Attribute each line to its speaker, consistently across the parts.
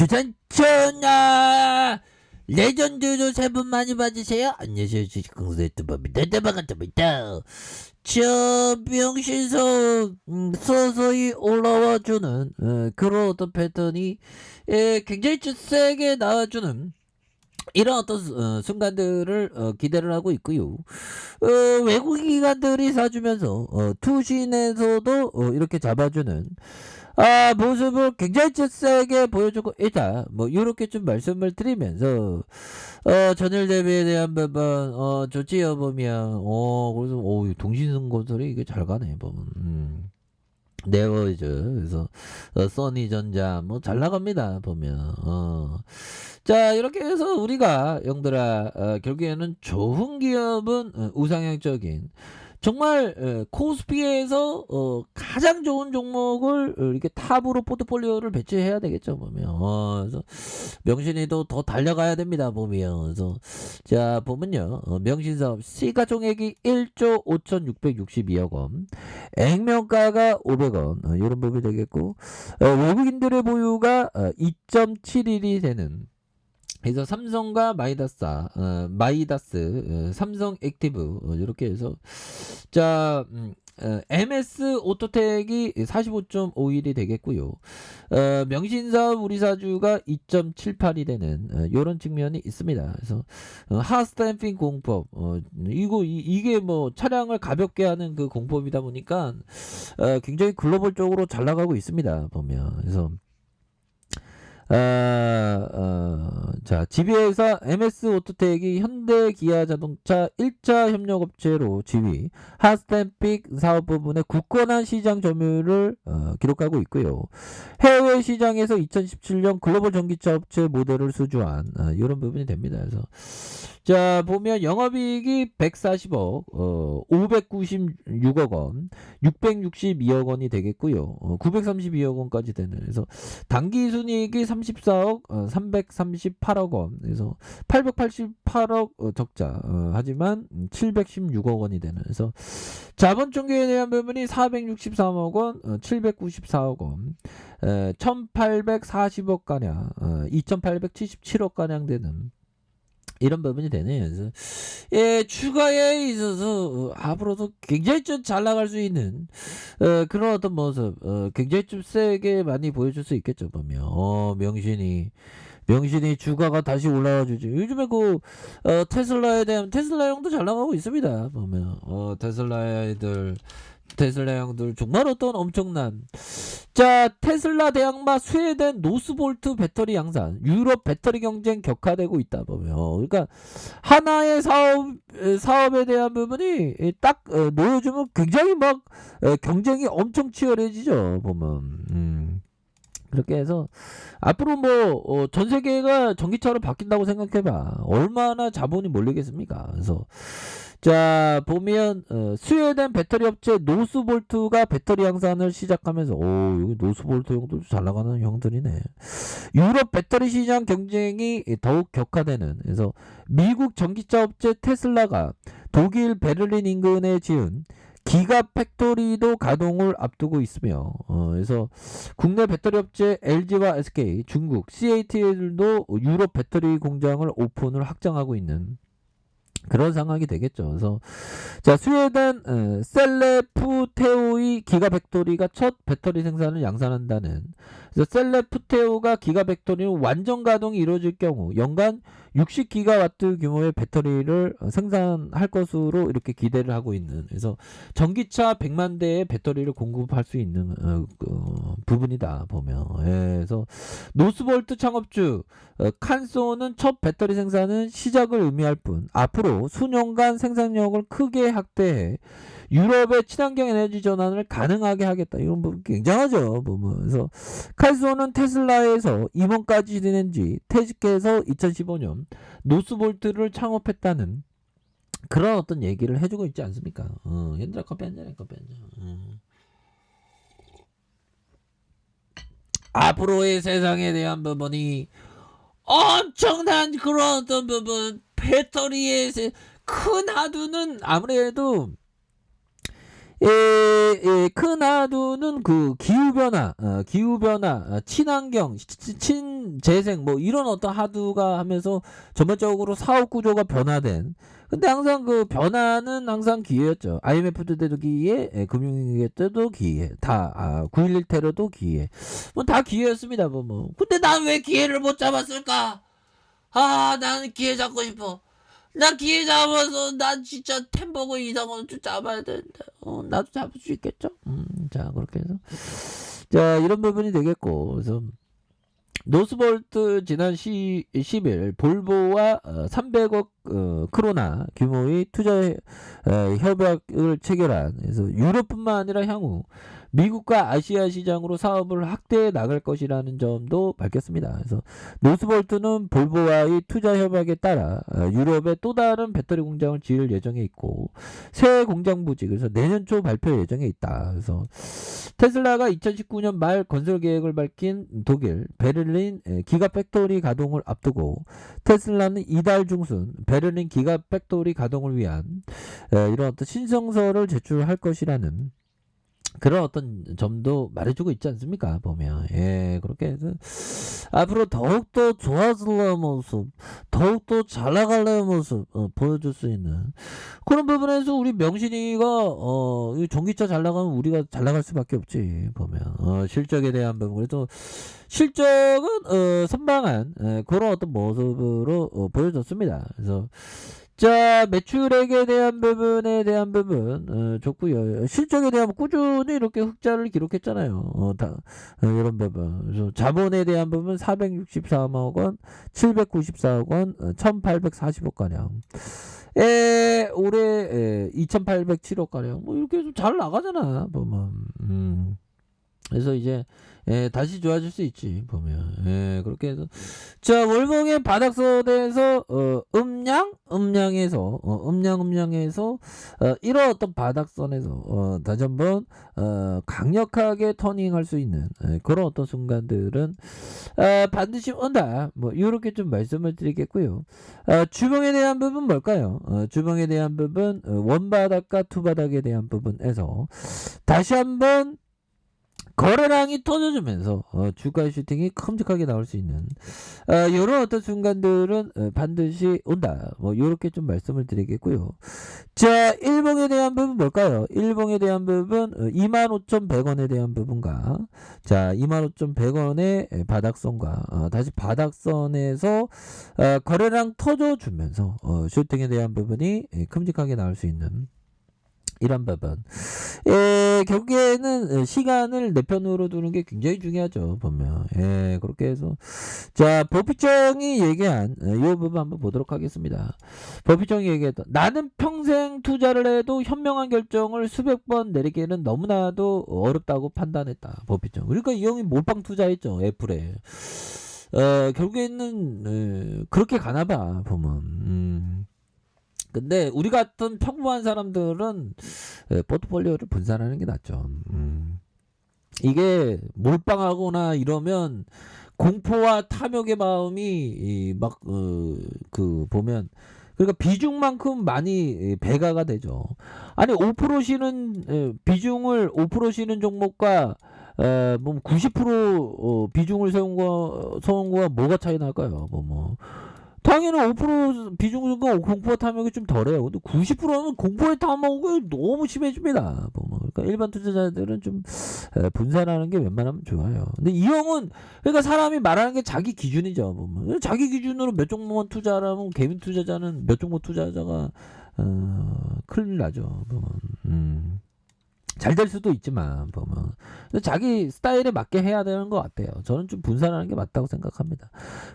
Speaker 1: 주산천하 레전드로 세 분 많이 봐주세요. 안녕하세요. 주식공사 유튜버입니다. 반갑습니다. 저 명신서 서서히 올라와주는 그런 어떤 패턴이 굉장히 좀 세게 나와주는 이런 어떤 순간들을 기대를 하고 있고요. 외국 기관들이 사주면서 투신에서도 이렇게 잡아주는 모습을 굉장히 좀 세게 보여주고 있다. 뭐 이렇게 좀 말씀을 드리면서 전일 대비에 대한 부분 좋지요 보면 그래서 동신선건설이 이게 잘 가네 보면. 네버이즈 그래서 써니전자 뭐 잘 나갑니다 보면 자 이렇게 해서 우리가 영들아 결국에는 좋은 기업은 우상향적인 정말 코스피에서 가장 좋은 종목을 이렇게 탑으로 포트폴리오를 배치해야 되겠죠 보면 그래서 명신이도 더 달려가야 됩니다 보면 그래서 자 보면요 명신사업 시가총액이 1조 5,662억 원 액면가가 500원 이런 부분이 되겠고 외국인들의 보유가 2.71이 되는 그래서 삼성과 마이다스 삼성 액티브 이렇게 해서 자 MS 오토텍이 45.51이 되겠고요. 명신사업 우리사주가 2.78이 되는 이런 측면이 있습니다. 그래서 하스탬핑 공법 이게 뭐 차량을 가볍게 하는 그 공법이다 보니까 굉장히 글로벌적으로 잘 나가고 있습니다. 보면 그래서 자, 지배회사 MS 오토텍이 현대 기아 자동차 1차 협력업체로 지위, 하스탬픽 사업 부분의 굳건한 시장 점유율을 기록하고 있고요. 해외 시장에서 2017년 글로벌 전기차 업체 모델을 수주한 이런 부분이 됩니다. 그래서 자 보면 영업이익이 140억 596억 원 662억 원이 되겠고요 932억 원까지 되는 그래서 당기순이익이 34억 338억 원 그래서 888억 적자 하지만 716억 원이 되는 그래서 자본총계에 대한 부분이 463억 원 794억 원 1840억 가량 2877억 가량 되는 이런 부분이 되네요. 그래서 추가에 있어서 앞으로도 굉장히 좀 잘 나갈 수 있는 그런 어떤 모습 굉장히 좀 세게 많이 보여줄 수 있겠죠 보면 명신이 주가가 다시 올라와 주지. 요즘에 테슬라에 대한 테슬라형도 잘 나가고 있습니다 보면 테슬라 형들 정말 어떤 엄청난 자 테슬라 대항마 스웨덴 노스볼트 배터리 양산 유럽 배터리 경쟁 격화되고 있다 보면 그러니까 하나의 사업에 대한 부분이 딱 놓여주면 굉장히 막 경쟁이 엄청 치열해지죠 보면 그렇게 해서 앞으로 뭐 전 세계가 전기차로 바뀐다고 생각해봐 얼마나 자본이 몰리겠습니까 그래서 자 보면 스웨덴 배터리 업체 노스볼트가 배터리 양산을 시작하면서 여기 노스볼트 형도 잘 나가는 형들이네 유럽 배터리 시장 경쟁이 더욱 격화되는 그래서 미국 전기차 업체 테슬라가 독일 베를린 인근에 지은 기가 팩토리도 가동을 앞두고 있으며 그래서 국내 배터리 업체 LG와 SK, 중국 CATL도 유럽 배터리 공장을 오픈을 확장하고 있는 그런 상황이 되겠죠. 그래서 자 스웨덴 셀레프테오의 기가팩토리가 첫 배터리 생산을 양산한다는 그래서 셀레프테오가 기가팩토리는 완전 가동이 이루어질 경우 연간 60기가와트 규모의 배터리를 생산할 것으로 이렇게 기대를 하고 있는 그래서 전기차 100만 대의 배터리를 공급할 수 있는 부분이다 보면 그래서 노스볼트 창업주 칸소는 첫 배터리 생산은 시작을 의미할 뿐 앞으로 수년간 생산력을 크게 확대해 유럽의 친환경 에너지 전환을 가능하게 하겠다. 이런 부분 굉장하죠. 보면. 그래서 칼소는 테슬라에서 임원까지 지낸 지 퇴직해서 2015년 노스볼트를 창업했다는 그런 어떤 얘기를 해주고 있지 않습니까? 얘들아 커피 한잔해 커피 한잔. 앞으로의 세상에 대한 부분이 엄청난 그런 어떤 부분 배터리의 큰 하두는 아무래도 큰 하두는 그 기후변화, 친환경, 친재생, 뭐 이런 어떤 하두가 하면서 전반적으로 사업 구조가 변화된. 근데 항상 그 변화는 항상 기회였죠. IMF 때도 기회, 금융위기 때도 기회, 9.11 테러도 기회. 뭐 다 기회였습니다, 뭐. 근데 난 왜 기회를 못 잡았을까? 나는 기회 잡고 싶어. 나 기회 잡아서 난 진짜 템버거 이상은 좀 잡아야 되는데 나도 잡을 수 있겠죠? 자 그렇게 해서 자 이런 부분이 되겠고 그래서 노스볼트 지난 10일 볼보와 300억 크로나 규모의 투자 협약을 체결한 그래서 유럽뿐만 아니라 향후 미국과 아시아 시장으로 사업을 확대해 나갈 것이라는 점도 밝혔습니다. 그래서 노스볼트는 볼보와의 투자 협약에 따라 유럽에 또 다른 배터리 공장을 지을 예정에 있고 새 공장 부지 그래서 내년 초 발표 예정에 있다. 그래서 테슬라가 2019년 말 건설 계획을 밝힌 독일 베를린 기가 팩토리 가동을 앞두고 테슬라는 이달 중순 베를린 기가 팩토리 가동을 위한 이런 어떤 신청서를 제출할 것이라는 그런 어떤 점도 말해주고 있지 않습니까? 보면 그렇게 해서 앞으로 더욱더 좋아질래 모습, 더욱더 잘 나갈래 모습 보여줄 수 있는 그런 부분에서 우리 명신이가 이 전기차 잘 나가면 우리가 잘 나갈 수밖에 없지 보면 실적에 대한 부분 그래도 실적은 선방한 그런 어떤 모습으로 보여줬습니다. 그래서 자 매출액에 대한 부분 좋고요. 실적에 대한 꾸준히 이렇게 흑자를 기록했잖아요. 이런 부분. 그래서 자본에 대한 부분 463억 원, 794억 원, 1840억 가량. 올해 2807억 가량. 뭐 이렇게 좀 잘 나가잖아 보면. 그래서 이제 다시 좋아질 수 있지 보면 그렇게 해서 자 월봉의 바닥선에서 음량에서 이런 어떤 바닥선에서 다시 한번 강력하게 터닝할 수 있는 그런 어떤 순간들은 반드시 온다 뭐 이렇게 좀 말씀을 드리겠고요. 주봉에 대한 부분 뭘까요? 주봉에 대한 부분 원바닥과 투바닥에 대한 부분에서 다시 한번 거래량이 터져주면서 주가 슈팅이 큼직하게 나올 수 있는 이런 어떤 순간들은 반드시 온다 뭐 이렇게 좀 말씀을 드리겠고요. 자 일봉에 대한 부분 뭘까요? 일봉에 대한 부분 25,100원에 대한 부분과 자 25,100원의 바닥선과 다시 바닥선에서 거래량 터져주면서 슈팅에 대한 부분이 큼직하게 나올 수 있는 이런 부분. 결국에는 시간을 내 편으로 두는 게 굉장히 중요하죠. 보면. 그렇게 해서 자 버피정이 얘기한 이 부분 한번 보도록 하겠습니다. 버피정이 얘기했던 나는 평생 투자를 해도 현명한 결정을 수백 번 내리기에는 너무나도 어렵다고 판단했다. 버피정. 그러니까 이 형이 몰빵 투자했죠. 애플에. 결국에는 그렇게 가나봐 보면. 근데 우리 같은 평범한 사람들은 포트폴리오를 분산하는 게 낫죠. 이게 몰빵하거나 이러면 공포와 탐욕의 마음이 막 보면 그러니까 비중만큼 많이 배가가 되죠. 아니 5% 비중을 5% 종목과 뭐 90% 비중을 세운 거와 뭐가 차이 날까요? 당연히 5% 비중과 공포와 탐욕이 좀 덜해요. 근데 90%는 공포의 탐욕이 너무 심해집니다. 그러니까 일반 투자자들은 좀 분산하는 게 웬만하면 좋아요. 근데 이 형은 그러니까 사람이 말하는 게 자기 기준이죠. 자기 기준으로 몇 종목만 투자하면 개인 투자자는 몇 종목 투자자가 큰일 나죠. 잘 될 수도 있지만 보면 자기 스타일에 맞게 해야 되는 것 같아요. 저는 좀 분산하는 게 맞다고 생각합니다.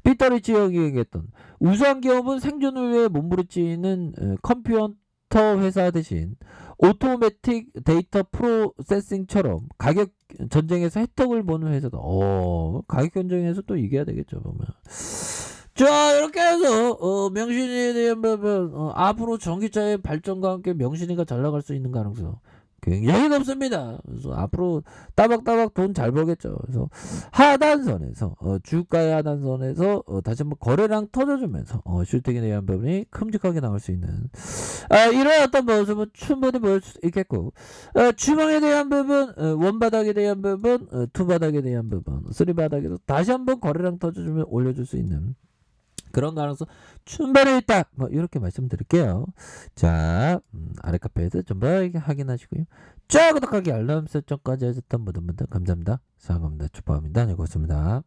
Speaker 1: 피터 리치 형이 얘기했던 우수한 기업은 생존을 위해 몸부림치는 컴퓨터 회사 대신 오토매틱 데이터 프로세싱처럼 가격 전쟁에서 혜택을 보는 회사도 가격 전쟁에서 또 이겨야 되겠죠. 보면 자 이렇게 해서 명신이에 대한 부분 앞으로 전기차의 발전과 함께 명신이가 잘 나갈 수 있는 가능성 굉장히 높습니다. 그래서 앞으로 따박따박 돈 잘 벌겠죠. 그래서 하단선에서 주가의 하단선에서 다시 한번 거래량 터져주면서 슈팅에 대한 부분이 큼직하게 나올 수 있는 이런 어떤 모습은 충분히 보일 수 있겠고 주방에 대한 부분 원바닥에 대한 부분 투바닥에 대한 부분 쓰리바닥에서 다시 한번 거래량 터져주면 올려줄 수 있는 그런 가능성 충분히 있다. 뭐 이렇게 말씀드릴게요. 자 아래 카페에서 전부 확인하시고요. 쫙 구독하기 알람 설정까지 해줬던 모든 분들 감사합니다. 사랑합니다. 축복합니다. 네, 고맙습니다.